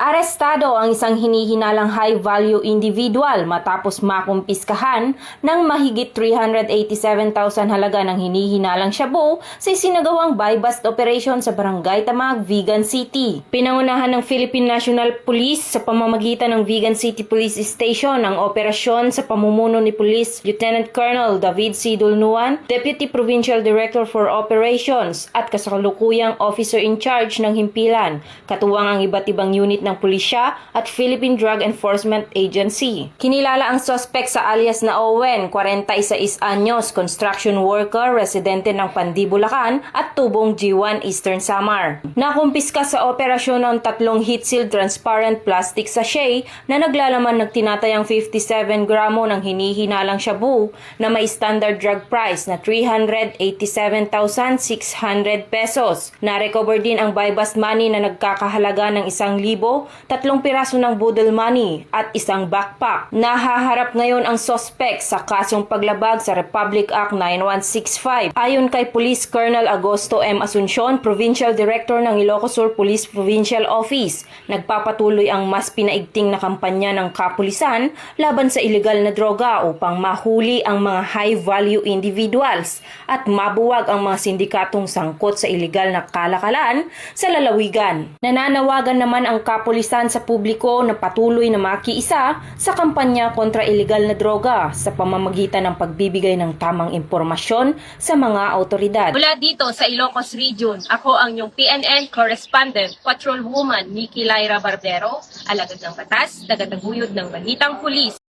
Arestado ang isang hinihinalang high-value individual matapos makumpiskahan ng mahigit 387,000 halaga ng hinihinalang shabu sa isinagawang buy-bust operation sa Barangay Tamag, Vigan City. Pinangunahan ng Philippine National Police sa pamamagitan ng Vigan City Police Station ang operasyon sa pamumuno ni Police Lieutenant Colonel David C. Dulnuan, Deputy Provincial Director for Operations at kasalukuyang Officer in Charge ng Himpilan, katuwang ang iba't ibang unit ng pulisya at Philippine Drug Enforcement Agency. Kinilala ang suspect sa alias na Owen, 46 anyos, construction worker, residente ng Pandi, Bulacan at tubong G1 Eastern Samar. Nakumpiska sa operasyon ng 3 heat-sealed transparent plastic sachet na naglalaman ng tinatayang 57 gramo ng hinihinalang shabu na may standard drug price na 387,600 pesos. Na-recover din ang buy-bust money na nagkakahalaga ng 1,000, 3 piraso ng budol money at isang backpack. Nahaharap ngayon ang suspect sa kasong paglabag sa Republic Act 9165. Ayon kay Police Colonel Agosto M. Asuncion, Provincial Director ng Ilocos Sur Police Provincial Office, nagpapatuloy ang mas pinaigting na kampanya ng kapulisan laban sa illegal na droga upang mahuli ang mga high-value individuals at mabuwag ang mga sindikatong sangkot sa illegal na kalakalan sa lalawigan. Nananawagan naman ang kapulisan sa publiko na patuloy na makiisa sa kampanya kontra illegal na droga sa pamamagitan ng pagbibigay ng tamang impormasyon sa mga autoridad. Mula dito sa Ilocos Region, ako ang inyong PNN Correspondent, Patrolwoman Nikki Lyra Barbero, alagad ng batas, tagataguyod ng balitang pulis.